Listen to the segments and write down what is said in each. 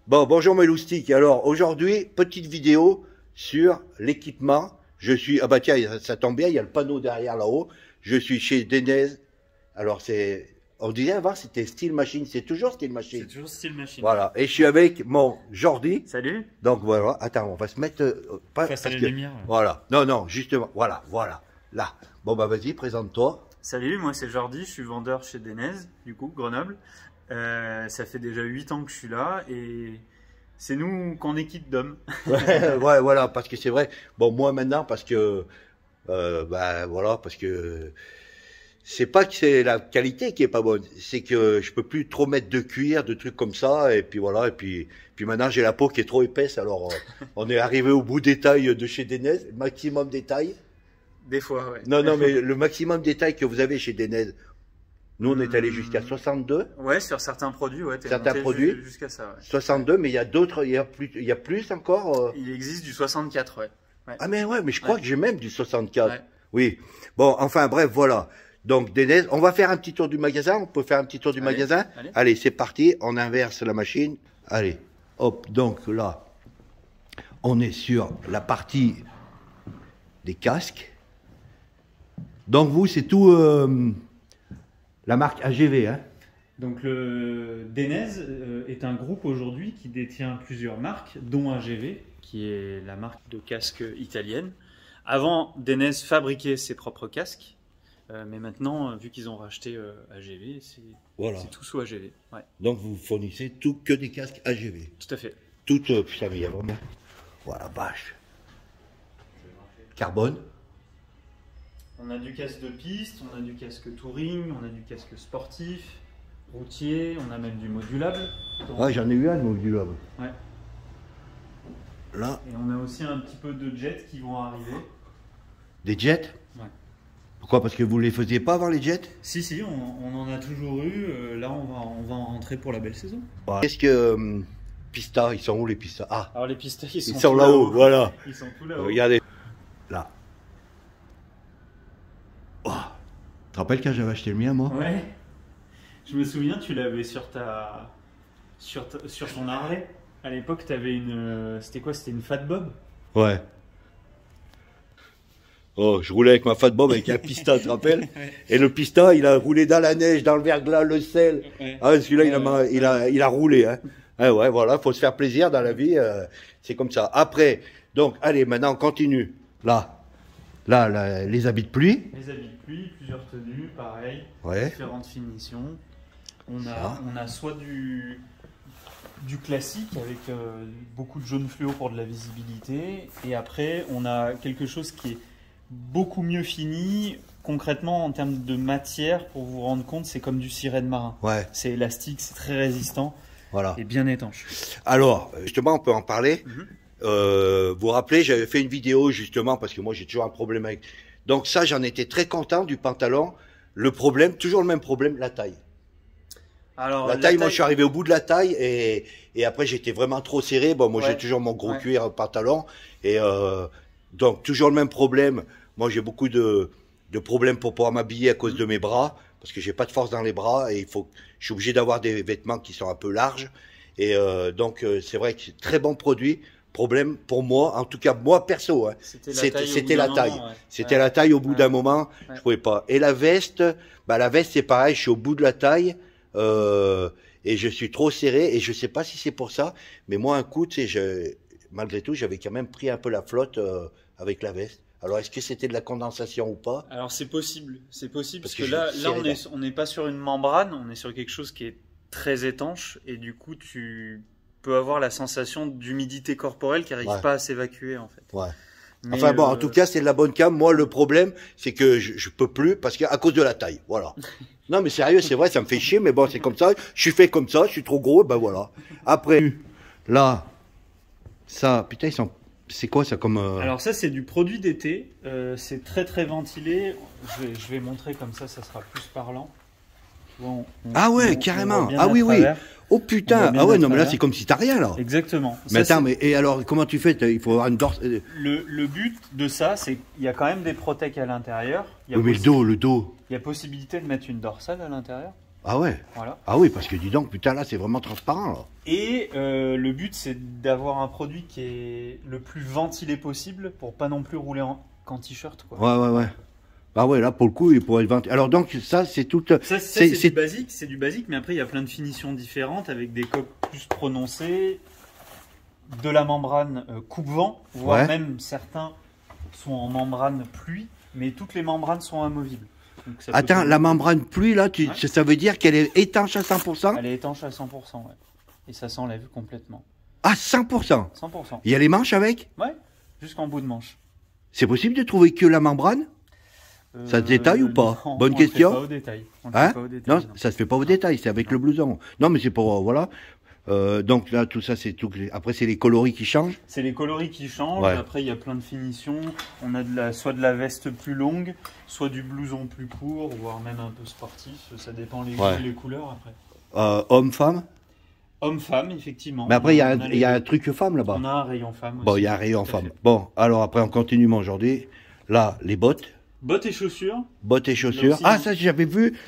Bon, bonjour mes loustiques. Alors aujourd'hui, petite vidéo sur l'équipement. Je suis, ah bah tiens, ça tombe bien, il y a le panneau derrière là-haut. Je suis chez Denez. Alors c'est, on disait avant c'était Steel Machine, c'est toujours Steel Machine. C'est toujours Steel Machine. Voilà, et je suis avec mon Jordi. Salut. Donc voilà, attends, on va se mettre pas Face à la que, lumière. voilà, non, justement, voilà, là. Bon bah vas-y, présente-toi. Salut, moi c'est Jordi, je suis vendeur chez Denez, du coup, Grenoble. Ça fait déjà 8 ans que je suis là et c'est nous qu'on équipe d'hommes. Ouais, voilà, parce que c'est vrai. Bon, moi maintenant, parce que, voilà, parce que c'est pas que c'est la qualité qui est pas bonne, c'est que je peux plus trop mettre de cuir, de trucs comme ça, et puis voilà, et puis maintenant j'ai la peau qui est trop épaisse, alors on est arrivé au bout des tailles de chez Denez, maximum des tailles. Des fois, ouais. Non, mais le maximum des tailles que vous avez chez Denez. Nous, on est allé jusqu'à 62. Ouais, sur certains produits, ouais. Certains produits. Jusqu'à ça, ouais. 62, mais il y a d'autres, il y a plus encore. Il existe du 64, ouais. Ah, mais je crois que j'ai même du 64. Ouais. Oui. Bon, enfin, bref, voilà. Donc, Denez, on va faire un petit tour du magasin. On peut faire un petit tour du magasin. Allez, c'est parti. On inverse la machine. Allez. Hop. Donc, là, on est sur la partie des casques. Donc, vous, c'est tout, la marque AGV, hein. Donc le Denez est un groupe aujourd'hui qui détient plusieurs marques, dont AGV, qui est la marque de casque italienne. Avant, Denez fabriquait ses propres casques, mais maintenant, vu qu'ils ont racheté AGV, c'est tout sous AGV. Ouais. Donc vous fournissez tout que des casques AGV. Tout à fait. Tout, putain, mais il y a vraiment... Voilà, vache. Carbone. On a du casque de piste, on a du casque touring, on a du casque sportif, routier, on a même du modulable. Donc... Ah, j'en ai eu un de modulable. Ouais. Là. Et on a aussi un petit peu de jets qui vont arriver. Des jets? Ouais. Pourquoi? Parce que vous les faisiez pas avant les jets? Si, on en a toujours eu. Là, on va en rentrer pour la belle saison. Voilà. Qu'est-ce que... Pista, ils sont où les Pista? Ah, alors les pistes, ils sont là-haut, voilà. Ils sont tous là-haut. Regardez. Là. Oh. Tu te rappelles quand j'avais acheté le mien, moi? Ouais. Je me souviens, tu l'avais sur ton Harley. À l'époque, tu avais une... C'était quoi? C'était une Fat Bob? Ouais. Oh, je roulais avec ma Fat Bob avec un Pista, tu te rappelles? Ouais. Et le Pista, il a roulé dans la neige, dans le verglas, le sel. Ouais. Ah, celui-là, il a roulé, hein. Ah ouais, voilà, faut se faire plaisir dans la vie, c'est comme ça. Après, donc, allez, maintenant, on continue. Là, les habits de pluie. Les habits de pluie, plusieurs tenues, pareil. Ouais. Différentes finitions. On a soit du classique avec beaucoup de jaune fluo pour de la visibilité. Et après, on a quelque chose qui est beaucoup mieux fini. Concrètement, en termes de matière, pour vous rendre compte, c'est comme du sirène marin. Ouais. C'est élastique, c'est très résistant. Voilà. Et bien étanche. Alors, justement, on peut en parler. Vous vous rappelez, j'avais fait une vidéo justement parce que moi j'ai toujours un problème avec. Donc ça, j'en étais très content du pantalon. Le problème, toujours le même problème, la taille. Alors, la taille, moi je suis arrivé au bout de la taille et après j'étais vraiment trop serré. Bon, moi j'ai toujours mon gros cuir pantalon et donc toujours le même problème. Moi j'ai beaucoup de problèmes pour pouvoir m'habiller à cause de mes bras parce que j'ai pas de force dans les bras et je suis obligé d'avoir des vêtements qui sont un peu larges et donc c'est vrai que c'est très bon produit. Problème pour moi, en tout cas moi perso, hein, c'était la taille. C'était la taille au bout d'un moment, je pouvais pas. Et la veste, la veste c'est pareil, je suis au bout de la taille et je suis trop serré et je sais pas si c'est pour ça, mais moi un coup, tu sais, malgré tout, j'avais quand même pris un peu la flotte avec la veste. Alors est-ce que c'était de la condensation ou pas? Alors c'est possible parce que là on n'est pas sur une membrane, on est sur quelque chose qui est très étanche et du coup tu peut avoir la sensation d'humidité corporelle qui n'arrive pas à s'évacuer en fait. Ouais. Mais enfin bon, en tout cas, c'est de la bonne cam. Moi, le problème, c'est que je peux plus parce qu'à cause de la taille. Voilà. Non, mais sérieux, c'est vrai, ça me fait chier, mais bon, c'est comme ça. Je suis fait comme ça, je suis trop gros, ben voilà. Après, là, ça, putain, c'est quoi ça comme... Alors ça, c'est du produit d'été. C'est très très ventilé. Je vais montrer comme ça sera plus parlant. Ah ouais, carrément. Ah oui, oui. Oh putain. Ah ouais, non, mais là, c'est comme si t'as rien, là. Exactement. Mais ça, attends, et alors, comment tu fais? Il faut avoir une dorsale. Le but de ça, c'est qu'il y a quand même des protèques à l'intérieur. Oui, mais le dos. Il y a possibilité de mettre une dorsale à l'intérieur. Ah ouais. Voilà. Ah oui, parce que dis donc, putain, là, c'est vraiment transparent, là. Et le but, c'est d'avoir un produit qui est le plus ventilé possible pour pas non plus rouler qu'en t-shirt, quoi. Ouais. Ah ouais, là, pour le coup, il pourrait être ventilé. Alors donc, ça, c'est tout... Ça, c'est du basique, mais après, il y a plein de finitions différentes avec des coques plus prononcées, de la membrane coupe-vent, voire même certains sont en membrane pluie, mais toutes les membranes sont amovibles. Donc, attends, la membrane pluie, là, ça veut dire qu'elle est étanche à 100%? Elle est étanche à 100%, ouais. Et ça s'enlève complètement. Ah, 100%? 100%. Il y a les manches avec? Ouais, jusqu'en bout de manche. C'est possible de trouver que la membrane? Ça se détaille ou pas? Non, Bonne question. On ne fait pas au détail. Non, ça se fait pas au détail, c'est avec le blouson. Non, mais c'est pour, voilà. Donc là, tout ça, c'est tout. Après, c'est les coloris qui changent. C'est les coloris qui changent. Ouais. Après, il y a plein de finitions. On a soit de la veste plus longue, soit du blouson plus court, voire même un peu sportif. Ça dépend les couleurs après. Homme-femme? Homme-femme, effectivement. Mais après, il y a un truc femme là-bas. On a un rayon femme aussi. Bon, il y a un rayon femme. Bon, alors après, on continue aujourd'hui. Là, les bottes. Bottes et chaussures. Bottes et chaussures. Ah, ça, j'avais vu.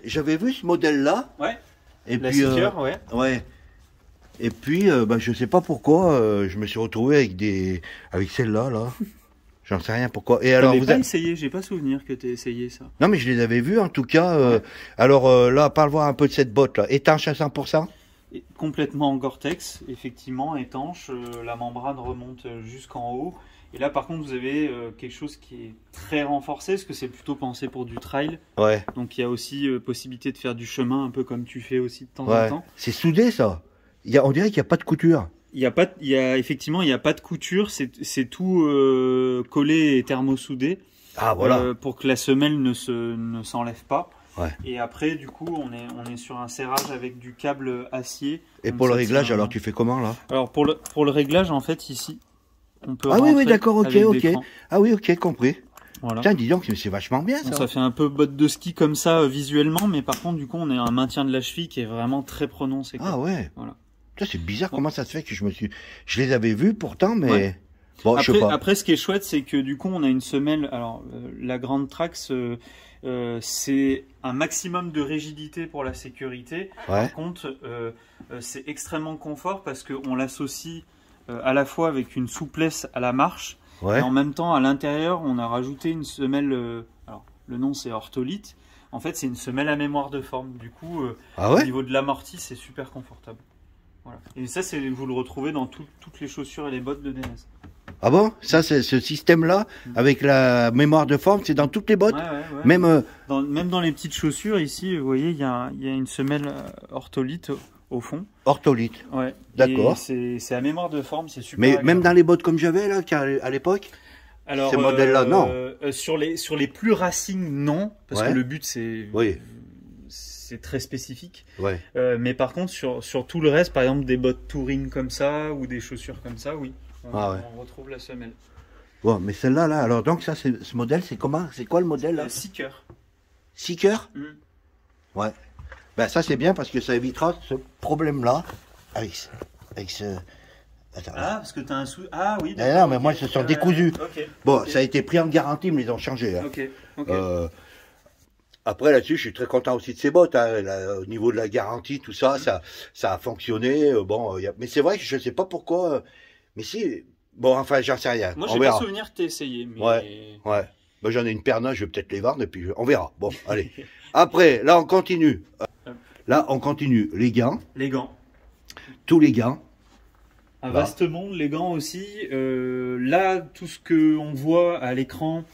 J'avais vu ce modèle-là. Ouais. Et la puis, Seeker, ouais. Ouais. Et puis, je sais pas pourquoi, je me suis retrouvé avec celle-là, là. J'en sais rien pourquoi. Et alors, pas essayé, j'ai pas souvenir que tu aies essayé ça. Non, mais je les avais vus en tout cas. Alors là, parle-moi un peu de cette botte là. Étanche à 100%? Complètement en Gore-Tex, effectivement, étanche. La membrane remonte jusqu'en haut. Et là, par contre, vous avez quelque chose qui est très renforcé, parce que c'est plutôt pensé pour du trail. Ouais. Donc il y a aussi possibilité de faire du chemin, un peu comme tu fais aussi de temps en temps. C'est soudé ça. On dirait qu'il n'y a pas de couture. Effectivement, il n'y a pas de couture, c'est tout collé et thermosoudé. Ah voilà. Pour que la semelle ne s'enlève pas. Ouais. Et après, du coup, on est sur un serrage avec du câble acier. Et pour le réglage, alors tu fais comment là? Alors pour le réglage, en fait, ici, on peut. Ah oui, d'accord, ok. Ah oui, ok, compris. Voilà. Tiens, dis donc, c'est vachement bien ça. Ça fait un peu botte de ski comme ça visuellement, mais par contre, du coup, on a un maintien de la cheville qui est vraiment très prononcé. Ah ouais. Voilà. C'est bizarre comment ça se fait que je les avais vus pourtant, mais ouais. Bon, après, je sais pas. Après, ce qui est chouette, c'est que du coup, on a une semelle. Alors, la Grande Trax, c'est un maximum de rigidité pour la sécurité. Ouais. Par contre, c'est extrêmement confort parce qu'on l'associe à la fois avec une souplesse à la marche. Ouais. Et en même temps, à l'intérieur, on a rajouté une semelle. Alors, le nom, c'est Ortholite. En fait, c'est une semelle à mémoire de forme. Du coup, au niveau de l'amorti, c'est super confortable. Voilà. Et ça, vous le retrouvez dans toutes les chaussures et les bottes de DNS. Ah bon? Ça, c'est ce système-là, avec la mémoire de forme, c'est dans toutes les bottes? Ouais. Même, même dans les petites chaussures, ici, vous voyez, il y a une semelle Ortholite au fond. Ortholite. Ouais. D'accord. C'est à mémoire de forme, c'est super. Mais agréable. même dans les bottes comme j'avais, là, à l'époque? Alors, ces modèles-là, non. Sur les plus racing, non. Parce que le but, c'est... Oui. C'est très spécifique. Ouais. Mais par contre, sur tout le reste, par exemple des bottes touring comme ça ou des chaussures comme ça, oui, on retrouve la semelle. Bon, mais celle-là, là, alors donc ça, ce modèle, c'est comment? C'est quoi le modèle là? Seeker. Seeker? Ouais. Ben ça c'est bien parce que ça évitera ce problème-là avec ce. Attends, parce que tu as un sou. Ah oui. Non, mais moi, ce sont décousus. Okay. Bon, ça a été pris en garantie, mais ils ont changé. Hein. Ok. Après, là-dessus, je suis très content aussi de ces bottes. Hein. Là, au niveau de la garantie, tout ça, ça a fonctionné. Mais c'est vrai que je ne sais pas pourquoi. Mais si. Bon, enfin, j'en sais rien. Moi, j'ai pas souvenir que tu as essayé. Mais... Ouais. Ben, j'en ai une paire neuve, je vais peut-être les vendre et puis on verra. Bon, allez. Après, là, on continue. Les gants. Les gants. Tous les gants. Un vaste monde, les gants aussi. Là, tout ce qu'on voit à l'écran,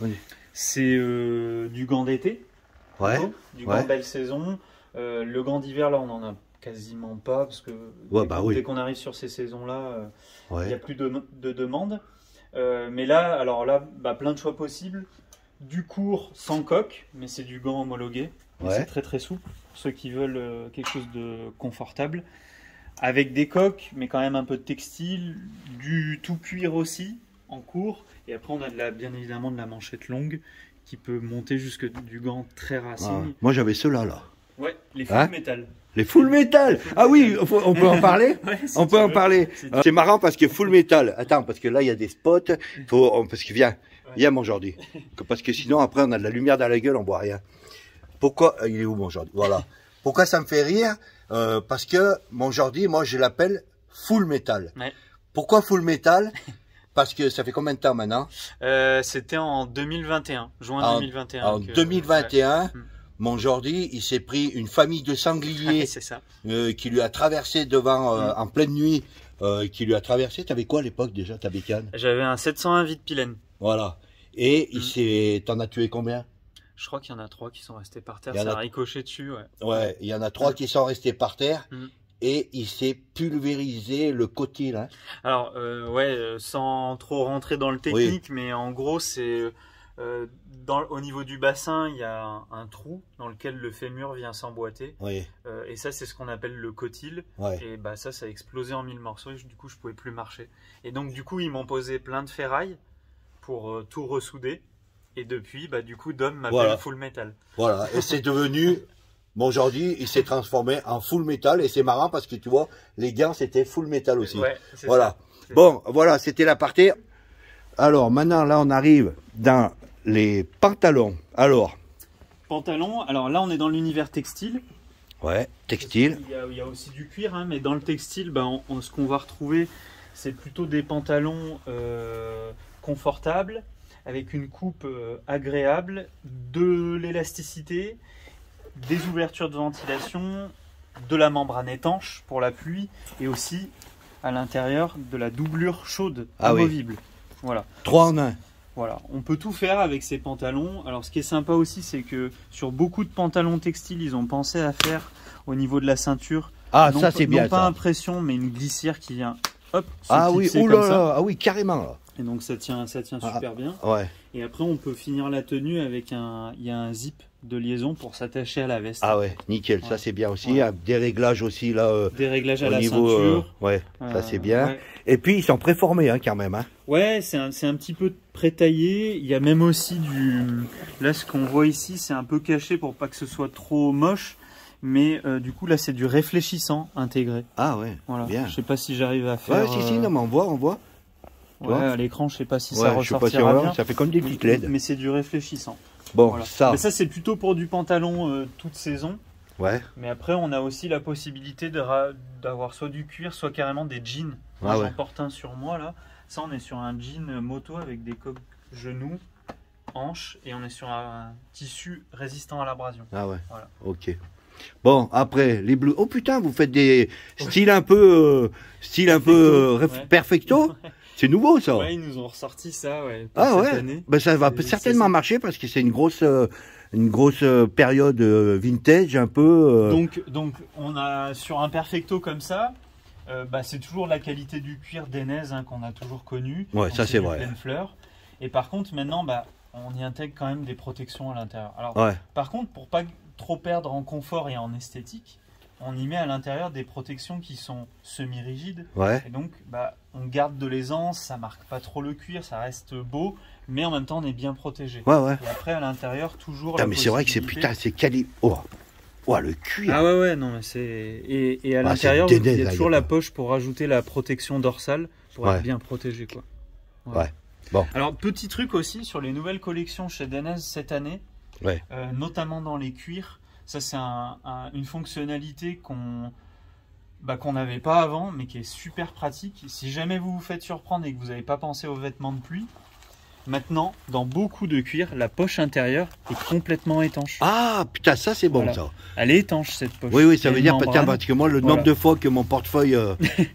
c'est du gant d'été. Ouais. Du gant belle saison. Le gant d'hiver, là, on en a quasiment pas parce que dès qu'on arrive sur ces saisons-là, il n'y a plus de demande. Mais là, plein de choix possibles. Du court sans coque, mais c'est du gant homologué. C'est très très souple pour ceux qui veulent quelque chose de confortable. Avec des coques, mais quand même un peu de textile, du tout cuir aussi en court. Et après, on a bien évidemment de la manchette longue qui peut monter jusque du gant très racing. Moi, j'avais ceux-là, là. Ouais, les full metal. Les full metal. Ah oui, on peut en parler. On peut en parler. C'est marrant parce que full metal. Attends, parce que là, il y a des spots. Parce que viens mon Jordi. Parce que sinon, après, on a de la lumière dans la gueule, on voit rien. Pourquoi? Il est où mon Jordi? Voilà. Pourquoi ça me fait rire? Parce que mon Jordi, moi, je l'appelle full metal. Ouais. Pourquoi full metal? Parce que ça fait combien de temps maintenant? C'était en 2021, juin 2021. En 2021, mon Jordi, il s'est pris une famille de sangliers c'est ça. Qui lui a traversé devant, en pleine nuit, qui lui a traversé. T'avais quoi à l'époque déjà, ta bécane? J'avais un 701 vide Pilène. Voilà. Et t'en as tué combien? Je crois qu'il y en a 3 qui sont restés par terre, ça a ricoché dessus, ouais. Ouais, il y en a 3 qui sont restés par terre, et il s'est pulvérisé le cotil, hein. Alors, sans trop rentrer dans le technique, mais en gros, c'est au niveau du bassin, il y a un trou dans lequel le fémur vient s'emboîter. Oui. Et ça, c'est ce qu'on appelle le cotyle. Ouais. Et bah ça a explosé en 1000 morceaux, et du coup, je pouvais plus marcher. Et donc, du coup, ils m'ont posé plein de ferraille pour tout ressouder. Et depuis, bah, du coup, Dom m'appelle Full Metal. Voilà, et c'est devenu, bon, aujourd'hui, il s'est transformé en Full Metal, et c'est marrant parce que tu vois, les gants, c'était Full Metal aussi. Ouais, voilà. Bon, voilà, c'était la partie. Alors, maintenant, là, on arrive dans les pantalons. Alors. Pantalons, alors là, on est dans l'univers textile. Ouais, textile. Il y a aussi du cuir, hein, mais dans le textile, bah, ce qu'on va retrouver, c'est plutôt des pantalons confortables, avec une coupe agréable, de l'élasticité, des ouvertures de ventilation, de la membrane étanche pour la pluie, et aussi à l'intérieur de la doublure chaude amovible. Voilà. 3 en 1. Voilà, on peut tout faire avec ces pantalons. Alors ce qui est sympa aussi, c'est que sur beaucoup de pantalons textiles, ils ont pensé à faire au niveau de la ceinture. Ah, ça c'est bien. Non pas impression, mais une glissière qui vient, hop, ah oui, oulala, ah oui, carrément là. Et donc ça tient super bien. Ouais. Et après on peut finir la tenue avec il y a un zip de liaison pour s'attacher à la veste. Ah ouais, nickel, ça c'est bien aussi. Des réglages aussi là. Des réglages à la ceinture. Ouais, ça c'est bien. Ouais. Et puis ils sont préformés hein, quand même. Hein. Ouais, c'est un petit peu pré-taillé. Il y a même aussi là ce qu'on voit ici, c'est un peu caché pour pas que ce soit trop moche. Mais du coup là c'est du réfléchissant intégré. Ah ouais, voilà. Bien. Je sais pas si j'arrive à faire... Ouais, si, non mais on voit. Ouais, à l'écran, je sais pas si ça ressortira bien. Ça fait comme des petites LED. Mais c'est du réfléchissant. Bon, voilà. Mais ça, c'est plutôt pour du pantalon toute saison. Ouais. Mais après, on a aussi la possibilité d'avoir soit du cuir, soit carrément des jeans. Moi, j'en porte un sur moi, là. Ça, on est sur un jean moto avec des coques genoux, hanches, et on est sur un tissu résistant à l'abrasion. Ah ouais, voilà. Ok. Bon, après, les bleus. Oh putain, vous faites des styles un peu... perfecto. C'est nouveau ça. Ouais, ils nous ont ressorti ça, ouais. Ah ouais. Année. Ben, ça va certainement marcher parce que c'est une grosse période vintage un peu. Donc on a sur un perfecto comme ça, c'est toujours la qualité du cuir d'Enez hein, qu'on a toujours connu. Ouais, ça c'est vrai. Pleine fleur. Et par contre maintenant, on y intègre quand même des protections à l'intérieur. Alors, par contre, pour pas trop perdre en confort et en esthétique, on y met à l'intérieur des protections qui sont semi-rigides. Ouais. Et donc, on garde de l'aisance, ça marque pas trop le cuir, ça reste beau, mais en même temps, on est bien protégé. Ouais. Et après, à l'intérieur, toujours. Mais c'est vrai que c'est quali. Oh, le cuir. Ah ouais, non, mais c'est. Et à l'intérieur, il y a toujours la poche pour rajouter la protection dorsale pour être bien protégé, quoi. Ouais. Bon. Alors, petit truc aussi sur les nouvelles collections chez Denez cette année, notamment dans les cuirs. Ça, c'est une fonctionnalité qu'on n'avait pas avant, mais qui est super pratique. Si jamais vous vous faites surprendre et que vous n'avez pas pensé aux vêtements de pluie, maintenant, dans beaucoup de cuir, la poche intérieure est complètement étanche. Ah, putain, ça c'est bon ça. Elle est étanche cette poche. Oui, ça veut dire, parce que moi, le nombre de fois que mon portefeuille,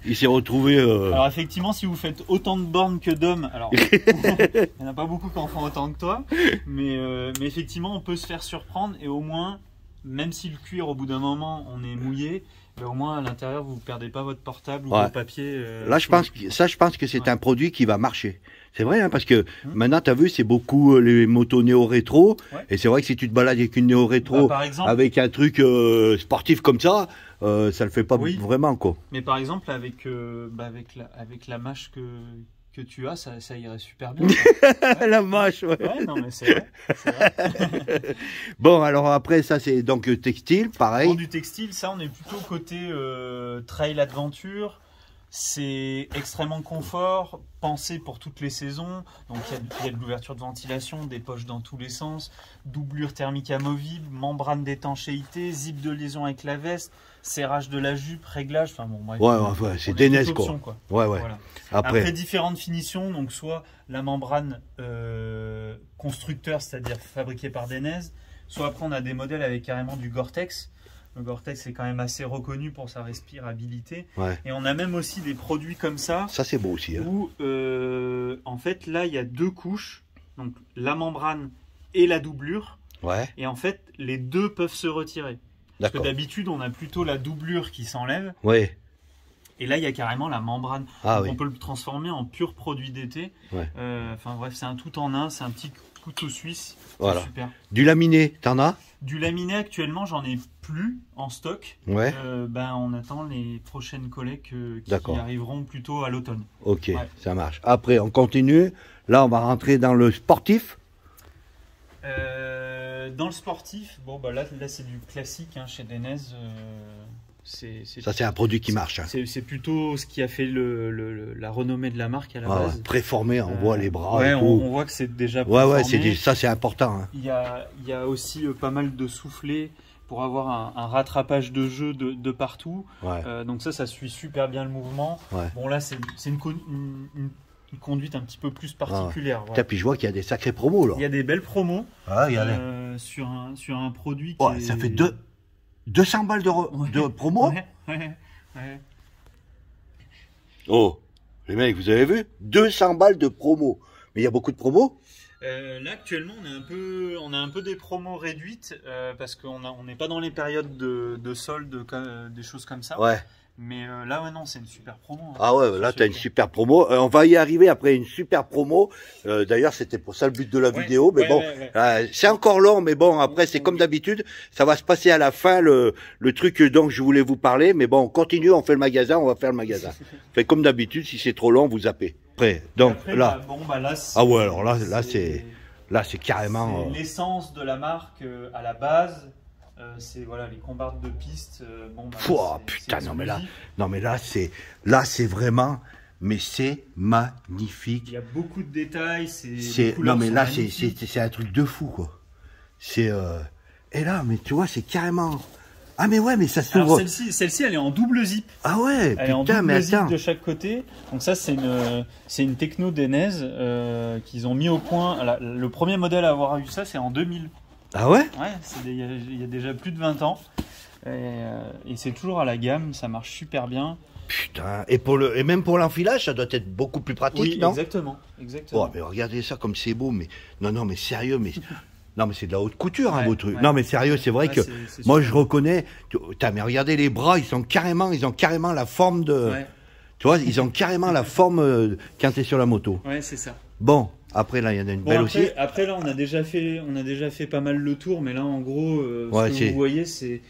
il s'est retrouvé... Alors effectivement, si vous faites autant de bornes que d'hommes, alors il n'y en a pas beaucoup qui en font autant que toi, mais effectivement, on peut se faire surprendre et au moins... Même si le cuir, au bout d'un moment, on est mouillé, au moins à l'intérieur, vous ne perdez pas votre portable ou vos papiers. Là, je pense que c'est un produit qui va marcher. C'est vrai, hein, parce que maintenant, tu as vu, c'est beaucoup les motos néo-rétro. Et c'est vrai que si tu te balades avec une néo-rétro, avec un truc sportif comme ça, ça le fait pas vraiment, quoi. Mais par exemple, avec la mâche que tu as, ça irait super bien. La mâche, ouais. Non, mais c'est vrai. Bon, alors après, ça, c'est donc textile, pareil. Pour du textile, ça, on est plutôt côté trail adventure, C'est extrêmement confort, pensé pour toutes les saisons. Donc il y a de l'ouverture de ventilation, des poches dans tous les sens, doublure thermique amovible, membrane d'étanchéité, zip de liaison avec la veste, serrage de la jupe, réglage. Enfin bon, bref, ouais, c'est des NES quoi. Ouais. Voilà. Après différentes finitions, donc soit la membrane constructeur, c'est-à-dire fabriquée par Denez, soit après on a des modèles avec carrément du Gore-Tex. Le Gore-Tex est quand même assez reconnu pour sa respirabilité. Ouais. Et on a même aussi des produits comme ça. Ça, c'est beau aussi. Hein. Où, en fait, là, il y a 2 couches. Donc, la membrane et la doublure. Ouais. Et en fait, les deux peuvent se retirer. Parce que d'habitude, on a plutôt la doublure qui s'enlève. Ouais. Et là, il y a carrément la membrane. Ah, donc, oui. on peut le transformer en pur produit d'été. Ouais. Enfin, bref, c'est un tout en un. C'est un petit couteau suisse. Voilà. Super. Du laminé, t'en as? Du laminé, actuellement, j'en ai plus en stock. Ouais. On attend les prochaines collègues qui arriveront plutôt à l'automne. Ok, ça marche. Après, on continue. Là, on va rentrer dans le sportif. Dans le sportif, bon, bah là c'est du classique hein, chez Denez. Ça, c'est un produit qui marche. Hein. C'est plutôt ce qui a fait la renommée de la marque à la base. Ouais, préformé, on voit les bras. Ouais, et tout. on voit que c'est déjà préformé. Ça c'est important. Hein. Il y a aussi pas mal de soufflets pour avoir un rattrapage de jeu de partout. Ouais. Donc ça suit super bien le mouvement. Ouais. Bon là, c'est une conduite un petit peu plus particulière. Voilà. Puis je vois qu'il y a des sacrés promos là. Il y a des belles promos sur un produit qui ça fait 200 balles de promo. Ouais. Oh, les mecs, vous avez vu 200 balles de promo. Mais il y a beaucoup de promos. Là actuellement on a un peu des promos réduites parce qu'on n'est pas dans les périodes de soldes, des choses comme ça. Ouais. Mais là non, c'est une super promo. Hein. Ah ouais, là tu as une super promo. On va y arriver après une super promo. D'ailleurs c'était pour ça le but de la vidéo. Mais c'est encore long. Mais bon, après c'est comme d'habitude. Ça va se passer à la fin le truc dont je voulais vous parler. Mais bon, on continue, on fait le magasin, on va faire le magasin. Fait comme d'habitude, si c'est trop long, vous zappez. Après, donc après, là. Là ah ouais, alors là c'est carrément. C'est l'essence de la marque à la base. C'est les combardes de piste. Putain, non mais là c'est vraiment, mais c'est magnifique. Il y a beaucoup de détails. Non mais là c'est un truc de fou quoi. C'est et là mais tu vois c'est carrément. Ah mais ouais, mais ça s'ouvre. Celle-ci elle est en double zip. Ah ouais, elle est en double zip de chaque côté. Donc ça c'est une techno Denez qu'ils ont mis au point. Le premier modèle à avoir eu ça c'est en 2000. Ah ouais? Ouais, il y a déjà plus de 20 ans. Et c'est toujours à la gamme, ça marche super bien. Putain, et même pour l'enfilage, ça doit être beaucoup plus pratique, non? Exactement. Oh, mais regardez ça comme c'est beau, mais non, mais sérieux, mais non, mais c'est de la haute couture, hein, vos trucs. Ouais. Non, mais sérieux, c'est vrai que moi je reconnais. Mais regardez les bras, ils ont carrément la forme de. Ouais. Tu vois, ils ont carrément la forme quand t'es sur la moto. Ouais, c'est ça. Bon. Après là il y en a une belle aussi. Après là on a déjà fait pas mal le tour, mais là en gros ce que vous voyez c'est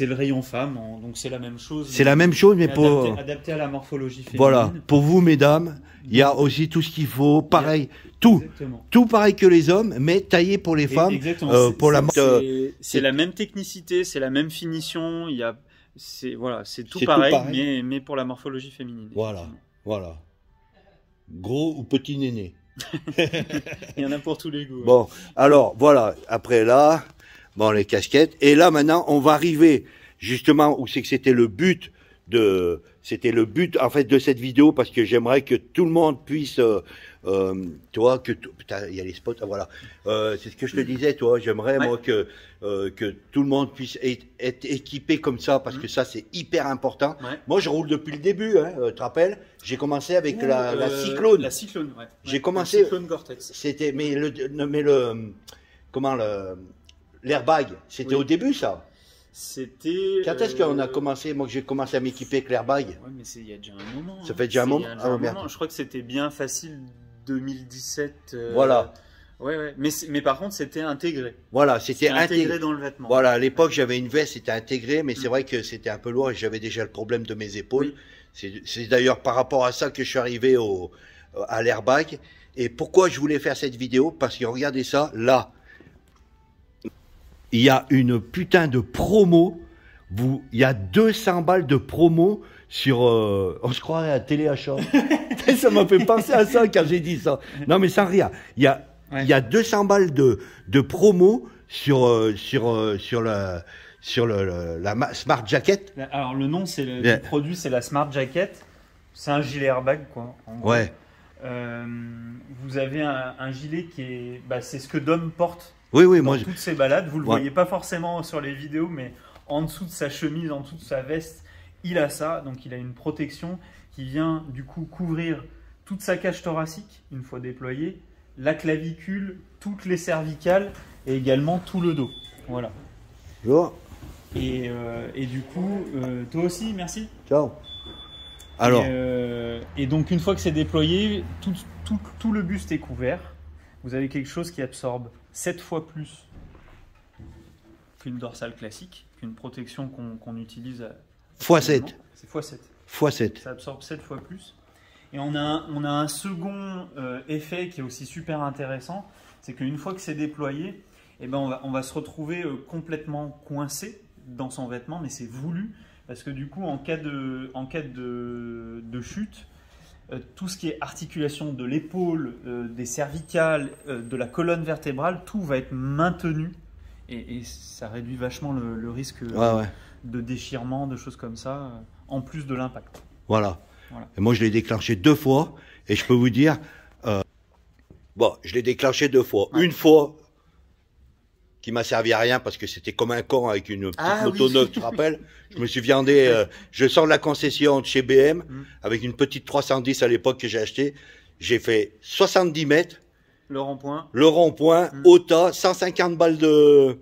le rayon femme, donc c'est la même chose. C'est la même chose mais pour adapté à la morphologie féminine. Voilà, pour vous mesdames, il y a aussi tout ce qu'il faut, pareil, tout pareil que les hommes, mais taillé pour les femmes. Exactement. Pour c'est la même technicité, c'est la même finition, c'est tout pareil, mais pour la morphologie féminine. Voilà. Gros ou petit néné. Il y en a pour tous les goûts. Bon, alors voilà, après là, les casquettes. Et là maintenant, on va arriver justement où c'est que c'était le but en fait de cette vidéo, parce que j'aimerais que tout le monde puisse, tu vois, putain, il y a les spots, voilà. C'est ce que je te disais, toi. J'aimerais moi que tout le monde puisse être équipé comme ça, parce que ça c'est hyper important. Ouais. Moi je roule depuis le début, hein, tu te rappelles? J'ai commencé avec la Cyclone. La Cyclone, ouais. J'ai commencé. Cyclone Gore-Tex. C'était l'airbag, c'était au début ça. C'était. Quand est-ce qu'on a commencé? Moi, j'ai commencé à m'équiper avec l'airbag. Ouais, mais il y a déjà un moment. Ça fait déjà un moment. Je crois que c'était bien facile 2017. Voilà. Ouais. Mais par contre, c'était intégré. Voilà, c'était intégré dans le vêtement. Voilà, à l'époque, j'avais une veste, c'était intégré, mais c'est vrai que c'était un peu lourd et j'avais déjà le problème de mes épaules. Oui. C'est d'ailleurs par rapport à ça que je suis arrivé à l'airbag. Et pourquoi je voulais faire cette vidéo? Parce que regardez ça, là. Il y a une putain de promo. Il y a 200 balles de promo on se croirait à Téléachat. Ça m'a fait penser à ça quand j'ai dit ça. Non, mais sans rire. Il y a 200 balles de promo sur la Smart Jacket. Alors, le nom, c'est du produit, c'est la Smart Jacket. C'est un gilet airbag, quoi. Ouais. Vous avez un gilet qui est, c'est ce que Dom porte. Oui, dans moi. Toutes ses balades. Vous le voyez pas forcément sur les vidéos, mais en dessous de sa chemise, en dessous de sa veste, il a ça. Donc, il a une protection qui vient du coup couvrir toute sa cage thoracique une fois déployée, la clavicule, toutes les cervicales et également tout le dos. Voilà. Bonjour. Et du coup, toi aussi, merci. Ciao. Alors. Et donc, une fois que c'est déployé, tout le buste est couvert. Vous avez quelque chose qui absorbe 7 fois plus qu'une dorsale classique, qu'une protection qu'on utilise. x7. C'est x7. x7. Ça absorbe 7 fois plus. Et on a un second effet qui est aussi super intéressant, c'est qu'une fois que c'est déployé, eh ben on va se retrouver complètement coincé dans son vêtement, mais c'est voulu, parce que du coup, en cas de chute, tout ce qui est articulation de l'épaule, des cervicales, de la colonne vertébrale, tout va être maintenu, et ça réduit vachement le risque de déchirement, de choses comme ça, en plus de l'impact. Voilà. Et moi, je l'ai déclenché 2 fois, et je peux vous dire, je l'ai déclenché 2 fois. Ouais. Une fois, qui m'a servi à rien parce que c'était comme un con avec une petite moto neuve, tu te rappelles? Je me suis viandé, je sors de la concession de chez BM, avec une petite 310 à l'époque que j'ai acheté. J'ai fait 70 mètres. Le rond-point. Le rond-point, au tas, 150 balles de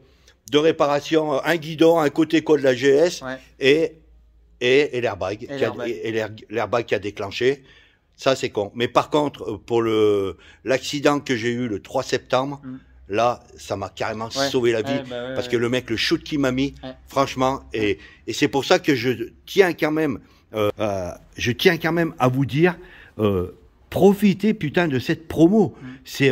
réparation, un guidon, un côté de la GS, et l'airbag, l'airbag qui a déclenché. Ça, c'est con. Mais par contre, pour l'accident que j'ai eu le 3 septembre, là, ça m'a carrément sauvé la vie. Parce que le mec, le shoot qu'il m'a mis, franchement, et c'est pour ça que je tiens quand même à vous dire, profitez, putain, de cette promo. C'est,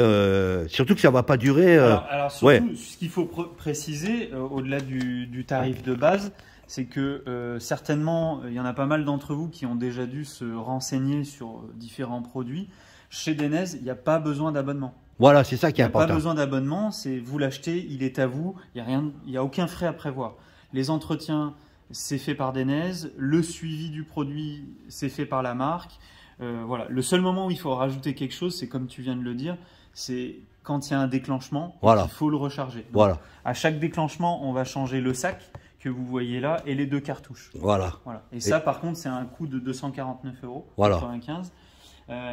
surtout que ça va pas durer, alors surtout, ce qu'il faut préciser, au-delà du tarif de base, c'est que certainement, il y en a pas mal d'entre vous qui ont déjà dû se renseigner sur différents produits. Chez Denez, il n'y a pas besoin d'abonnement. Voilà, c'est ça qui est important. Il n'y a pas besoin d'abonnement, c'est vous l'achetez, il est à vous, il n'y a aucun frais à prévoir. Les entretiens, c'est fait par Denez, le suivi du produit, c'est fait par la marque. Voilà. Le seul moment où il faut rajouter quelque chose, c'est comme tu viens de le dire, c'est quand il y a un déclenchement, il faut le recharger. Donc, à chaque déclenchement, on va changer le sac que vous voyez là et les 2 cartouches. Voilà. Et ça, par contre, c'est un coût de 249 €, 95.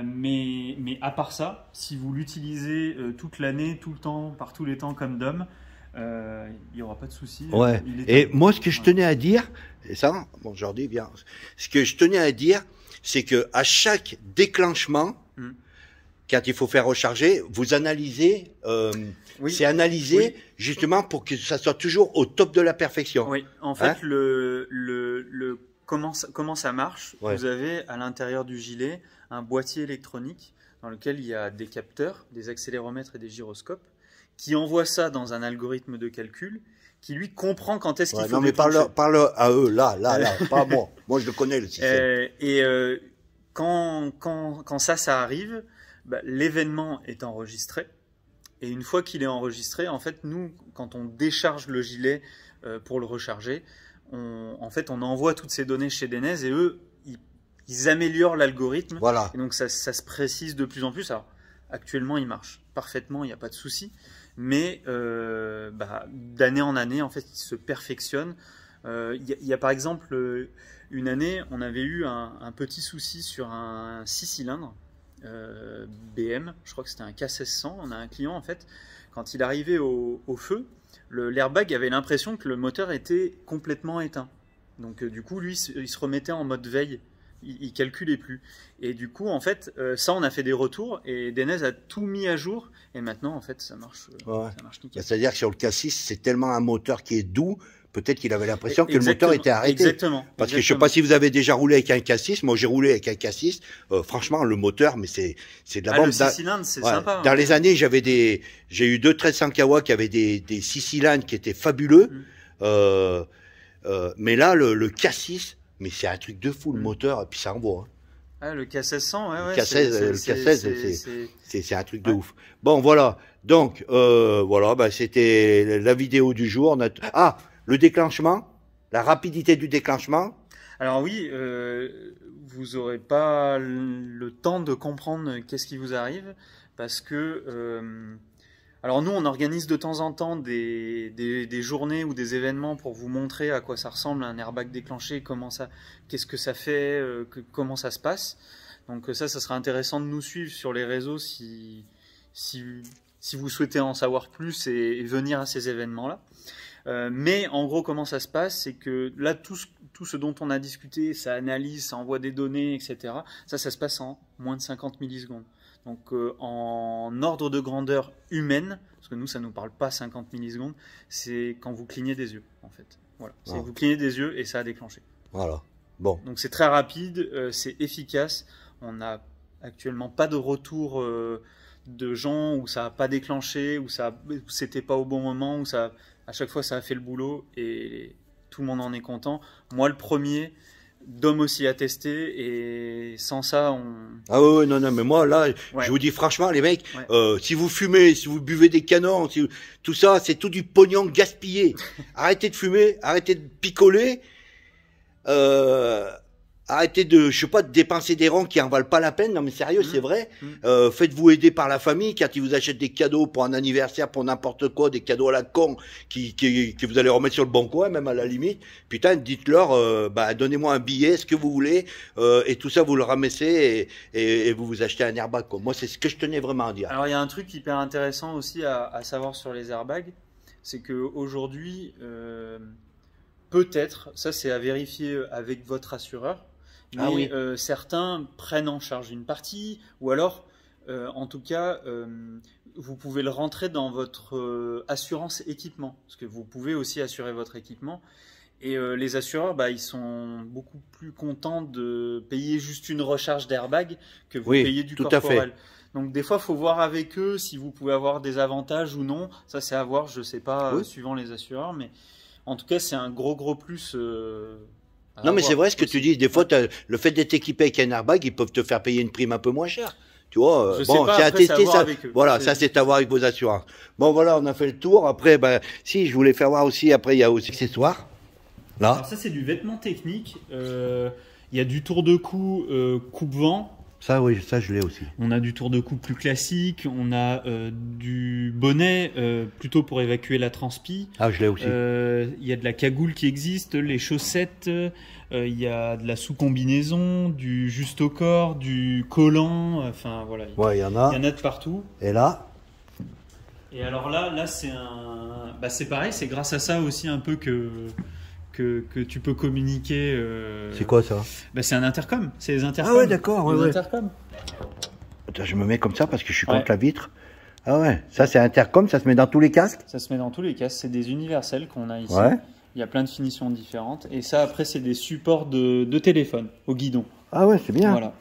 Mais à part ça, si vous l'utilisez toute l'année, tout le temps, par tous les temps comme Dom, il n'y aura pas de souci. Et moi, ce que je tenais à dire, et ça, bon, Jordi, bien. Ce que je tenais à dire, c'est que à chaque déclenchement, quand il faut faire recharger, vous analysez. C'est analysé justement pour que ça soit toujours au top de la perfection. Oui, en fait, comment ça marche? Vous avez à l'intérieur du gilet un boîtier électronique dans lequel il y a des capteurs, des accéléromètres et des gyroscopes qui envoient ça dans un algorithme de calcul qui lui comprend quand est-ce qu'il faut. Non, mais parle à eux, là, pas à moi. Moi, je le connais le système. Quand ça arrive, l'événement est enregistré. Et une fois qu'il est enregistré, en fait, nous, quand on décharge le gilet pour le recharger, on envoie toutes ces données chez Denez et eux, ils améliorent l'algorithme. Voilà. Et donc, ça se précise de plus en plus. Alors, actuellement, il marche parfaitement, il n'y a pas de souci. Mais d'année en année, en fait, il se perfectionne. Il y a par exemple, une année, on avait eu un petit souci sur un 6 cylindres. BM, je crois que c'était un K1600. On a un client, en fait, quand il arrivait au feu, l'airbag avait l'impression que le moteur était complètement éteint. Donc du coup, lui, il se remettait en mode veille. Il calculait plus. Et du coup, en fait, ça, on a fait des retours et Denez a tout mis à jour. Et maintenant, en fait, ça marche nickel. C'est-à-dire que sur le K6, c'est tellement un moteur qui est doux. Peut-être qu'il avait l'impression que le moteur était arrêté. Exactement. Parce que je sais pas si vous avez déjà roulé avec un K6. Moi, j'ai roulé avec un K6. Franchement, le moteur, mais c'est de la bombe. Le 6 cylindres, c'est sympa. Dans les années, j'ai eu 2 1300 kW qui avaient des 6 cylindres qui étaient fabuleux. Mais là, le K6, mais c'est un truc de fou, le moteur, et puis ça envoie. Hein. Ah, le K1600, ouais, le K16, c'est un truc de ouf. Bon, voilà. Donc, voilà, bah, c'était la vidéo du jour. Ah, le déclenchement, la rapidité du déclenchement. Alors oui, vous aurez pas le temps de comprendre qu'est-ce qui vous arrive, parce que... alors nous, on organise de temps en temps des journées ou des événements pour vous montrer à quoi ça ressemble un airbag déclenché, qu'est-ce que ça fait, comment ça se passe. Donc ça sera intéressant de nous suivre sur les réseaux si vous souhaitez en savoir plus et venir à ces événements-là. Mais en gros, comment ça se passe, c'est que là, tout ce dont on a discuté, ça analyse, ça envoie des données, etc. Ça se passe en moins de 50 millisecondes. Donc en ordre de grandeur humaine, parce que nous ça nous parle pas 50 millisecondes, c'est quand vous clignez des yeux en fait. Voilà, c'est vous clignez des yeux et ça a déclenché. Voilà. Bon. Donc c'est très rapide, c'est efficace. On n'a actuellement pas de retour de gens où ça a pas déclenché, où c'était pas au bon moment, où à chaque fois ça a fait le boulot et tout le monde en est content. Moi le premier. Dom aussi à tester et sans ça on... Ah ouais, non, mais moi là, je vous dis franchement les mecs, si vous fumez, si vous buvez des canons, tout ça c'est tout du pognon gaspillé. Arrêtez de fumer, arrêtez de picoler, arrêtez de, je sais pas, de dépenser des ronds qui en valent pas la peine. Non mais sérieux, c'est vrai. Faites-vous aider par la famille quand ils vous achètent des cadeaux pour un anniversaire, pour n'importe quoi, des cadeaux à la con que vous allez remettre sur le bon coin, même à la limite. Putain, dites-leur, donnez-moi un billet, ce que vous voulez, et tout ça vous le ramassez et vous achetez un airbag. Quoi. Moi, c'est ce que je tenais vraiment à dire. Alors il y a un truc hyper intéressant aussi à savoir sur les airbags, c'est que aujourd'hui, peut-être, ça c'est à vérifier avec votre assureur. Mais certains prennent en charge une partie, ou alors, en tout cas, vous pouvez le rentrer dans votre assurance équipement, parce que vous pouvez aussi assurer votre équipement. Et les assureurs, ils sont beaucoup plus contents de payer juste une recharge d'airbag que vous payez du corporel. Donc des fois, il faut voir avec eux si vous pouvez avoir des avantages ou non. Ça, c'est à voir, je ne sais pas, suivant les assureurs, mais en tout cas, c'est un gros plus. Non, mais c'est vrai ce que tu dis. Des fois, le fait d'être équipé avec un airbag, ils peuvent te faire payer une prime un peu moins chère. Tu vois, bon, c'est à tester ça. Voilà, ça c'est à voir avec vos assurances. Bon, voilà, on a fait le tour. Après, si, je voulais faire voir aussi. Après, il y a aussi accessoires. Là. Alors ça, c'est du vêtement technique. Il y a du tour de cou coupe-vent. Ça, oui, ça je l'ai aussi. On a du tour de cou plus classique. On a du bonnet plutôt pour évacuer la transpi. Ah, je l'ai aussi. Il y a de la cagoule qui existe, les chaussettes. Il y a de la sous-combinaison, du juste au corps, du collant. Enfin voilà. Ouais, il y en a. Il y en a de partout. Et là. Et alors là, c'est un. C'est pareil. C'est grâce à ça aussi un peu que tu peux communiquer. C'est quoi ça? C'est un intercom, c'est les intercoms. Ah ouais, d'accord. Les intercoms. Attends, je me mets comme ça parce que je suis contre la vitre. Ah ouais, ça c'est intercom, ça se met dans tous les casques? Ça se met dans tous les casques, c'est des universels qu'on a ici. Ouais. Il y a plein de finitions différentes. Et ça, après, c'est des supports de téléphone au guidon. Ah ouais, c'est bien. Voilà.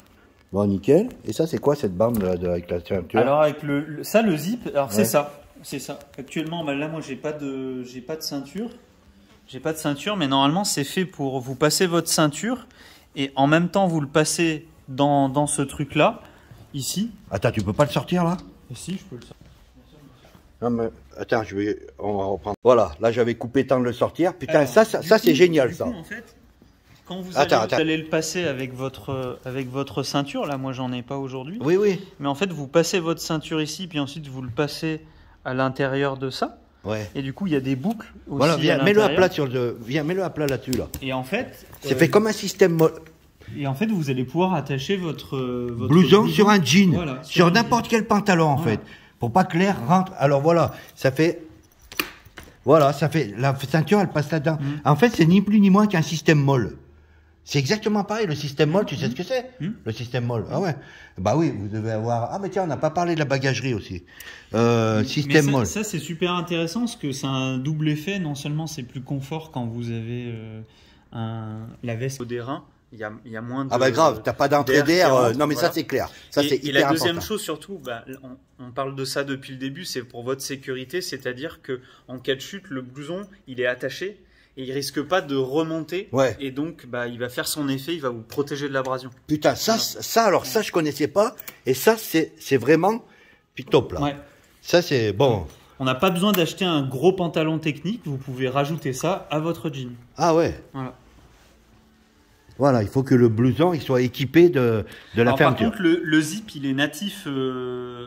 Bon, nickel. Et ça, c'est quoi cette bande avec la ceinture? Alors, avec le zip, alors c'est ça. C'est ça. Actuellement, là, moi, j'ai pas de ceinture. J'ai pas de ceinture, mais normalement, c'est fait pour vous passer votre ceinture et en même temps, vous le passez dans ce truc-là, ici. Attends, tu peux pas le sortir là? Si, je peux le sortir. Non, mais attends, on va reprendre. Voilà, là, j'avais coupé tant de le sortir. Putain, alors, ça c'est génial, ça. Coup, en fait, quand vous allez le passer avec votre ceinture, là, moi, j'en ai pas aujourd'hui. Oui, oui. Mais en fait, vous passez votre ceinture ici, puis ensuite, vous le passez à l'intérieur de ça. Ouais. Et du coup, il y a des boucles aussi. Voilà, viens, mets-le à plat mets-le à plat là-dessus, là. Et en fait, c'est fait comme un système. Et en fait, vous allez pouvoir attacher votre blouson sur un jean, voilà, sur n'importe quel pantalon, en fait, pour pas que l'air rentre. Alors voilà, ça fait. Voilà, ça fait. La ceinture, elle passe là-dedans. En fait, c'est ni plus ni moins qu'un système molle. C'est exactement pareil, le système molle, tu sais ce que c'est? Le système molle. Ah ouais. Bah oui, vous devez avoir. Ah mais tiens, on n'a pas parlé de la bagagerie aussi. Système molle. Ça c'est super intéressant parce que c'est un double effet. Non seulement c'est plus confort quand vous avez la veste au reins, il y a moins de. Ah bah grave, t'as pas d'entrée d'air. Non mais ça c'est clair. Ça c'est hyper important. Et la deuxième chose surtout, on parle de ça depuis le début, c'est pour votre sécurité, c'est-à-dire que en cas de chute, le blouson il est attaché. et il risque pas de remonter. Ouais. Et donc, bah, il va faire son effet, il va vous protéger de l'abrasion. Putain, alors ça, je connaissais pas. Et ça, c'est vraiment puis top, là. Ouais. Ça, c'est bon. On n'a pas besoin d'acheter un gros pantalon technique. Vous pouvez rajouter ça à votre jean. Ah ouais. Voilà. Voilà, il faut que le blouson il soit équipé de la Alors, fermeture. par contre, le zip, il est natif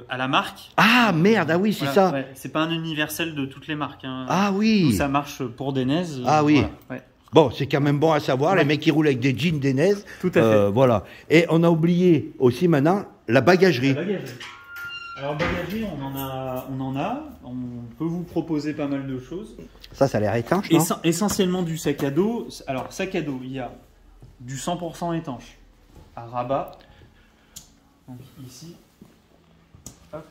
à la marque. Ah merde, ah oui, c'est Voilà, ça. ouais. C'est pas un universel de toutes les marques. Hein. Ah oui. Nous, ça marche pour des naises. Ah oui. Voilà. Ouais. Bon, c'est quand même bon à savoir, Ouais. les mecs qui roulent avec des jeans, des naises. Tout à fait. Voilà. Et on a oublié aussi maintenant la bagagerie. La bagagerie. Alors bagagerie, on peut vous proposer pas mal de choses. Ça a l'air étanche, non? Essentiellement du sac à dos. Alors sac à dos, il y a du 100% étanche à rabat. Donc ici, hop.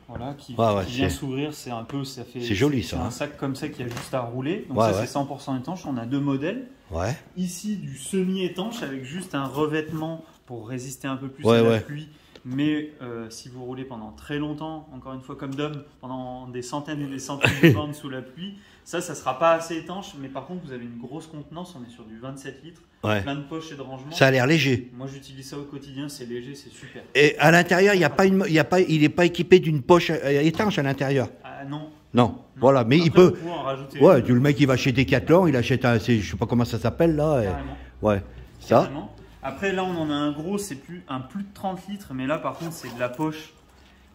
Voilà, qui vient s'ouvrir, c'est un peu, ça fait. C'est joli ça. C'est un sac comme ça qui a juste à rouler. Donc ouais, ça c'est 100% étanche. On a deux modèles. Ouais. Ici du semi-étanche avec juste un revêtement pour résister un peu plus à la pluie. Mais si vous roulez pendant très longtemps, encore une fois comme Dom, pendant des centaines et des centaines de bornes sous la pluie, ça sera pas assez étanche. Mais par contre, vous avez une grosse contenance. On est sur du 27 litres, plein de poches et de rangement. Ça a l'air léger. Moi, j'utilise ça au quotidien. C'est léger, c'est super. Et à l'intérieur, il n'est pas équipé d'une poche étanche à l'intérieur. Ah non. Non. Voilà, mais après, il peut. en rajouter Ouais, le mec il va chez Decathlon, il achète un, je sais pas comment ça s'appelle là. Carrément. Ouais. Ça. Carrément. Après, là, on en a un gros, c'est plus de 30 litres, mais là, par contre, c'est de la poche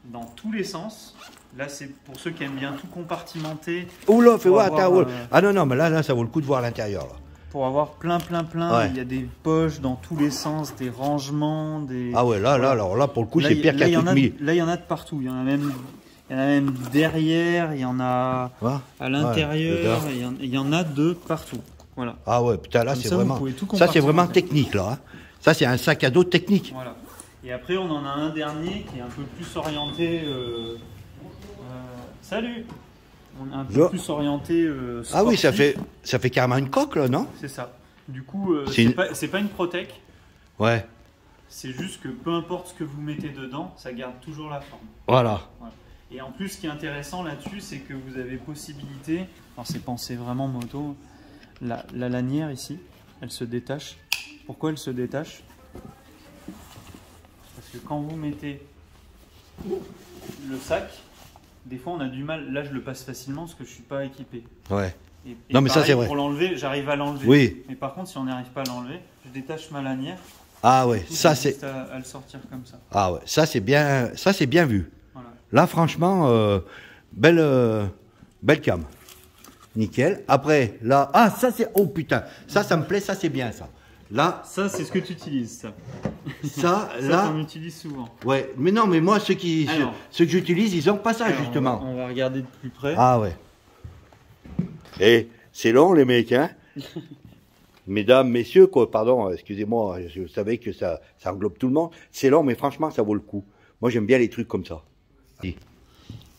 dans tous les sens. Là, c'est pour ceux qui aiment bien tout compartimenter. Oula, fais voir, attends. Ah non, mais là, ça vaut le coup de voir l'intérieur. Pour avoir plein. Ouais. Il y a des poches dans tous les sens, des rangements, des. Ah ouais, alors là, pour le coup, c'est pire qu'un truc mis. Là, il y en a de partout. Il y en a même derrière, il y en a à l'intérieur, il y en a de partout. Voilà. Ah ouais, putain, là, c'est vraiment. Ça, c'est vraiment technique, là. Hein. Ça, c'est un sac à dos technique. Voilà. Et après, on en a un dernier qui est un peu plus orienté. Salut. On est un peu plus orienté. Sportif. Ah oui, ça fait carrément une coque, là, non? C'est ça. Du coup, c'est pas une Protec. Ouais. C'est juste que peu importe ce que vous mettez dedans, ça garde toujours la forme. Voilà. Et en plus, ce qui est intéressant là-dessus, c'est que vous avez possibilité. Alors, c'est pensé vraiment moto. La lanière ici, elle se détache. Pourquoi elle se détache? Parce que quand vous mettez le sac, des fois on a du mal. Là, je le passe facilement parce que je suis pas équipé. Ouais. Et non, mais pareil, ça, c'est vrai. Pour l'enlever, j'arrive à l'enlever. Oui. Mais par contre, si on n'arrive pas à l'enlever, je détache ma lanière. Ah ouais, ça c'est. À le sortir comme ça. Ah ouais, ça c'est bien vu. Voilà. Là, franchement, belle cam. Nickel. Après, là, ça c'est. Oh putain, ça me plaît, ça c'est bien ça. Là. Ça, c'est ce que tu utilises, ça. Ça, là. On utilise souvent. Ouais, mais non, mais moi, ceux que j'utilise, ils ont pas ça, justement. On va regarder de plus près. Ah ouais. Et c'est long, les mecs, hein. Mesdames, messieurs, quoi, pardon, excusez-moi, je savais que ça englobe tout le monde. C'est long, mais franchement, ça vaut le coup. Moi, j'aime bien les trucs comme ça.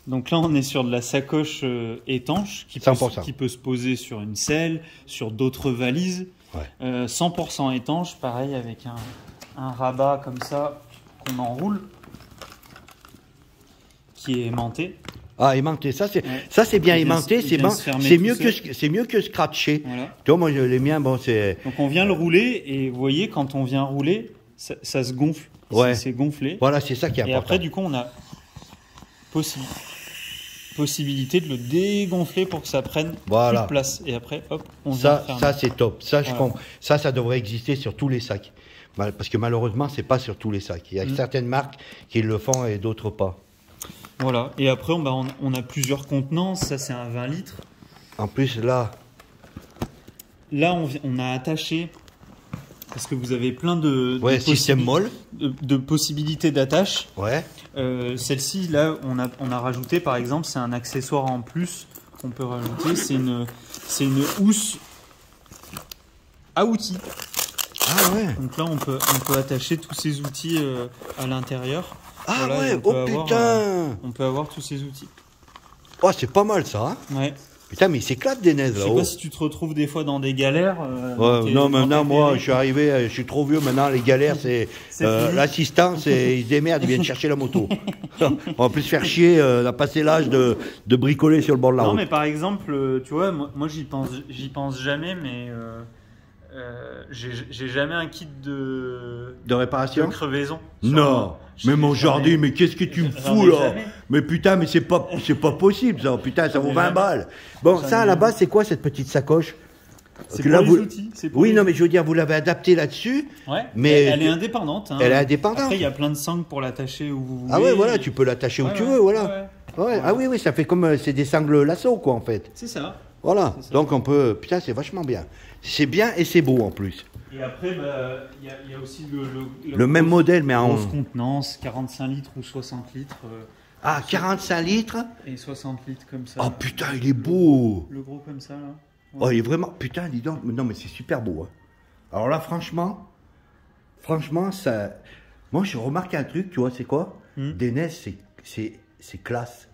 Donc là, on est sur de la sacoche étanche qui peut se poser sur une selle, sur d'autres valises. Ouais. 100% étanche, pareil, avec un rabat comme ça qu'on enroule, qui est aimanté. Ah, aimanté, ça c'est bien aimanté, c'est bon, c'est mieux que scratché. Voilà. Toi, moi, les miens, bon, c'est. Donc on vient le rouler et vous voyez, quand on vient rouler, ça se gonfle. Ouais. C'est gonflé. Voilà, c'est ça qui est important. Et après, du coup, on a possibilité de le dégonfler pour que ça prenne plus de place. Et après, hop, on vient fermer. Ça c'est top. Ça, je comprends. Ça devrait exister sur tous les sacs. Parce que malheureusement, c'est pas sur tous les sacs. Il y a certaines marques qui le font et d'autres pas. Voilà. Et après, on a plusieurs contenants. Ça, c'est un 20 litres. En plus, là, on a attaché. Parce que vous avez plein de système molle. De possibilités d'attache. Ouais. Celle-ci, là, on a rajouté, par exemple, c'est un accessoire en plus qu'on peut rajouter. C'est une housse à outils. Ah ouais. Donc là, on peut attacher tous ces outils à l'intérieur. Ah voilà, ouais, putain. On peut avoir tous ces outils. Oh, c'est pas mal ça. Hein, ouais. Putain, mais il s'éclate des neiges Je sais là-haut. pas si tu te retrouves des fois dans des galères. Non, maintenant, moi, je suis arrivé, je suis trop vieux. Maintenant, les galères, c'est l'assistance et ils se démerdent, ils viennent chercher la moto. On va plus se faire chier, on a passé l'âge de bricoler sur le bord de la route. Non, mais par exemple, tu vois, moi j'y pense jamais, mais j'ai jamais un kit de réparation, de crevaison. Non, mais mon Jordi, mais qu'est-ce que tu me fous là? Jamais. Mais putain, mais c'est pas possible ça. Putain, ça vaut 20 balles. Bon, ça à la base, c'est quoi cette petite sacoche? C'est pour les outils. Oui, non, mais je veux dire, vous l'avez adaptée là-dessus. Ouais, mais elle est indépendante. Hein. Elle est indépendante. Après, il y a plein de sangles pour l'attacher où vous voulez. Ah ouais, voilà, tu peux l'attacher où tu veux, voilà. Ouais. Ah oui, ça fait comme, c'est des sangles lasso, quoi, en fait. C'est ça. Voilà, donc on peut, putain, c'est vachement bien. C'est bien et c'est beau en plus. Et après, bah, il y a aussi le même modèle, mais en grosse contenance, 45 litres ou 60 litres. Ah, 45 litres et 60 litres comme ça. Oh putain, il est beau. Le gros comme ça, là. Ouais. Oh, il est vraiment, putain, dis donc, non, mais c'est super beau. Hein. Alors là, franchement, ça, moi, je remarque un truc, tu vois, c'est quoi? Des NES, c'est classe.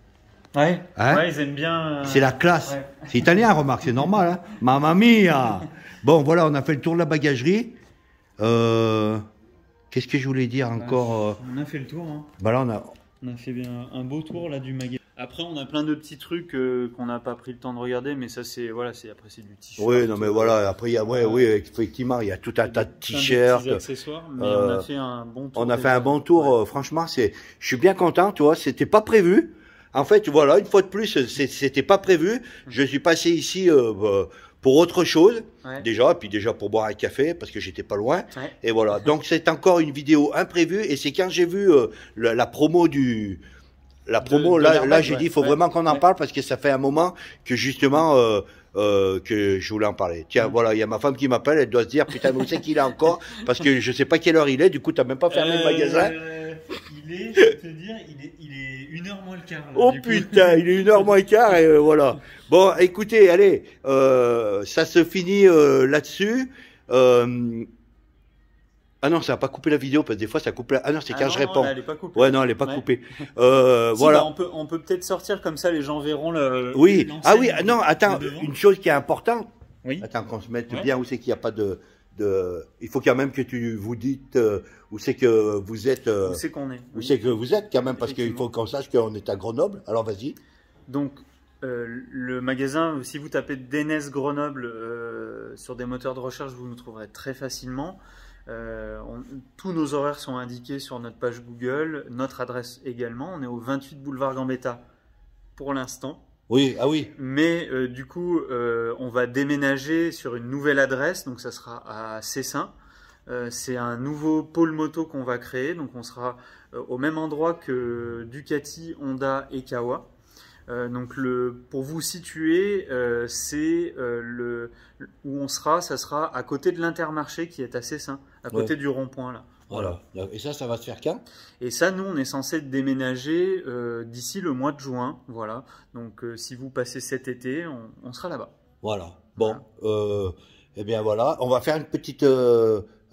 Ouais, hein, ouais, ils aiment bien. C'est la classe. Ouais. C'est italien, remarque, c'est normal. Hein. Mamma mia. Bon, voilà, on a fait le tour de la bagagerie. Qu'est-ce que je voulais dire encore On a fait le tour. Hein. Bah là, on a fait bien un beau tour là du magasin. Après, on a plein de petits trucs qu'on n'a pas pris le temps de regarder, mais ça, c'est voilà, après c'est du t-shirt. Oui, non, mais voilà. Après, il y a, oui, effectivement, il y a tout un tas de t-shirts, accessoires. Mais on a fait un bon tour. On a fait un bon tour. Franchement, je suis bien content. Tu vois, c'était pas prévu. En fait, voilà, une fois de plus, c'était pas prévu. Je suis passé ici pour autre chose, déjà, puis déjà pour boire un café, parce que j'étais pas loin. Ouais. Et voilà. Donc, c'est encore une vidéo imprévue. Et c'est quand j'ai vu la promo là, j'ai dit, il faut vraiment qu'on en parle, parce que ça fait un moment que justement, que je voulais en parler. Tiens, voilà, il y a ma femme qui m'appelle, elle doit se dire, putain, mais où c'est qu'il est encore? Parce que je sais pas quelle heure il est, du coup, t'as même pas fermé le magasin. Il est, je vais te dire, il est 1h moins le quart. Là, oh putain, il est 1h moins le quart et voilà. Bon, écoutez, allez, ça se finit là-dessus. Ah non, ça n'a pas coupé la vidéo, parce que des fois ça coupe la... Ah non, c'est quand je réponds. Là, elle est pas coupée. Ouais, non, elle n'est pas coupée. Si, voilà. Bah, on peut peut-être sortir comme ça, les gens verront le... Oui, ah oui, non, attends, une chose qui est importante. Oui. Attends, qu'on se mette bien où c'est qu'il n'y a pas de... Il faut quand même que tu vous dites où c'est que vous êtes... où c'est qu'on est. Où c'est que vous êtes quand même, parce qu'il faut qu'on sache qu'on est à Grenoble. Alors vas-y. Donc, le magasin, si vous tapez DNS Grenoble sur des moteurs de recherche, vous nous trouverez très facilement. Tous nos horaires sont indiqués sur notre page Google, notre adresse également. On est au 28 boulevard Gambetta pour l'instant. Oui, ah oui. Mais du coup, on va déménager sur une nouvelle adresse, donc ça sera à Cessin. C'est un nouveau pôle moto qu'on va créer, donc on sera au même endroit que Ducati, Honda et Kawa. Donc pour vous situer, c'est où on sera, ça sera à côté de l'Intermarché qui est à Cessin, à côté du rond-point là. Voilà. Et ça va se faire quand? Et ça, nous, on est censé déménager d'ici le mois de juin. Voilà. Donc, si vous passez cet été, on sera là-bas. Voilà. Bon. Voilà. Eh bien, voilà. On va faire une petite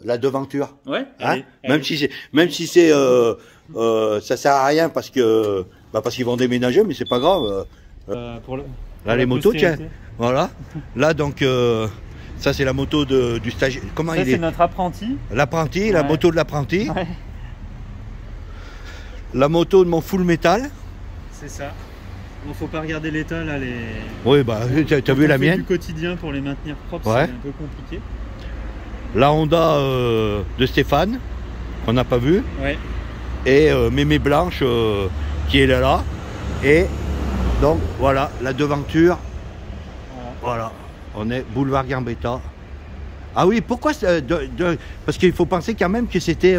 la devanture. Ouais. Hein, allez. Même si c'est ça sert à rien parce qu'ils vont déménager, mais c'est pas grave. Là, les motos, tiens. Voilà. Là, donc. Ça, c'est la moto du stagiaire. Comment il est? C'est notre apprenti. L'apprenti, la moto de l'apprenti. La moto de mon full métal. C'est ça. Il ne faut pas regarder l'état là. Oui, bah, tu as vu la mienne. Du quotidien pour les maintenir propres, c'est un peu compliqué. La Honda de Stéphane, qu'on n'a pas vu. Ouais. Et Mémé Blanche qui est là. Et donc, voilà, la devanture. Voilà. On est boulevard Gambetta. Ah oui, pourquoi parce qu'il faut penser quand même que c'était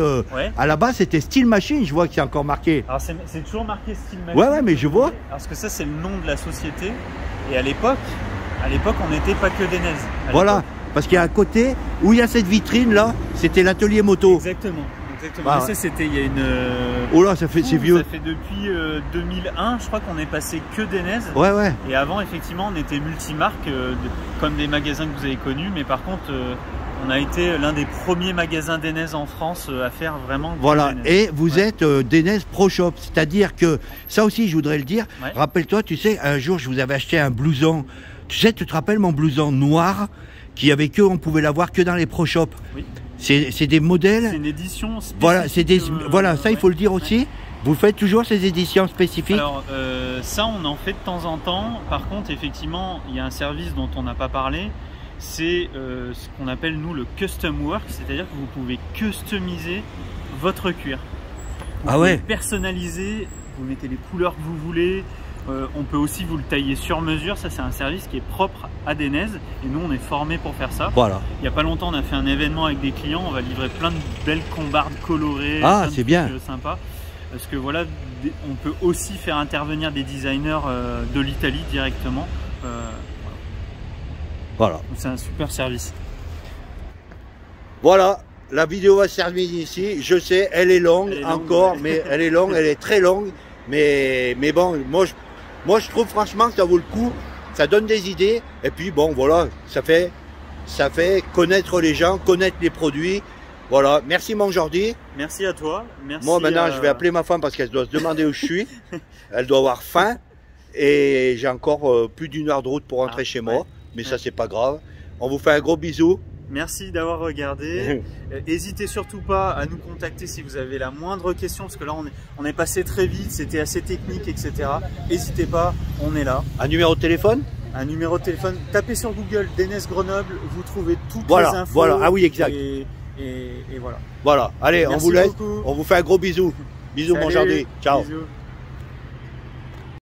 à la base c'était Steel Machine, je vois que c'est encore marqué. Alors c'est toujours marqué Steel Machine. Ouais, mais je vois. Parce que ça c'est le nom de la société. Et à l'époque on n'était pas que des NES. Voilà, parce qu'il y a un côté où il y a cette vitrine là, c'était l'atelier moto. Exactement. Bah, ça c'était il y a une... Oh là, c'est vieux. Ça fait depuis 2001, je crois qu'on est passé que des NES. Ouais. Et avant, effectivement, on était multimarques, comme des magasins que vous avez connus. Mais par contre, on a été l'un des premiers magasins des NES en France à faire vraiment... Voilà, et vous êtes des NES Pro Shop. C'est-à-dire que, ça aussi, je voudrais le dire. Rappelle-toi, tu sais, un jour, je vous avais acheté un blouson Tu sais, tu te rappelles mon blouson noir qui avait que, on pouvait l'avoir que dans les Pro Shop. Oui. C'est des modèles. C'est une édition spécifique. Voilà, voilà, ça il faut le dire aussi. Vous faites toujours ces éditions spécifiques? Alors ça on en fait de temps en temps. Par contre effectivement il y a un service dont on n'a pas parlé. C'est ce qu'on appelle nous le custom work. C'est-à-dire que vous pouvez customiser votre cuir. Vous pouvez personnaliser, vous mettez les couleurs que vous voulez. On peut aussi vous le tailler sur mesure. Ça c'est un service qui est propre à Denez. Et nous on est formés pour faire ça. Voilà. Il n'y a pas longtemps on a fait un événement avec des clients. On va livrer plein de belles combardes colorées. Ah c'est bien. Sympa. Parce que voilà, on peut aussi faire intervenir des designers de l'Italie directement. Voilà. C'est un super service. Voilà, la vidéo va se terminer ici. Je sais, elle est longue encore, ouais. Mais elle est longue, elle est très longue. Mais bon, moi je trouve franchement que ça vaut le coup. Ça donne des idées. Et puis bon, voilà, ça fait connaître les gens, connaître les produits. Voilà, merci mon Jordi. Merci à toi. Merci. Moi maintenant je vais appeler ma femme parce qu'elle doit se demander où je suis. Elle doit avoir faim. Et j'ai encore plus d'1 heure de route pour rentrer chez moi. Mais ça c'est pas grave. On vous fait un gros bisou. Merci d'avoir regardé. N'hésitez surtout pas à nous contacter si vous avez la moindre question. Parce que là on est passé très vite, c'était assez technique, etc. N'hésitez pas, on est là. Un numéro de téléphone? Un numéro de téléphone. Tapez sur Google Denez Grenoble, vous trouvez toutes les infos. Voilà, ah oui exact. Et voilà. Voilà, allez, on vous laisse, beaucoup. on vous fait un gros bisou. Bisous. Salut, mon Jordi, ciao. Bisous.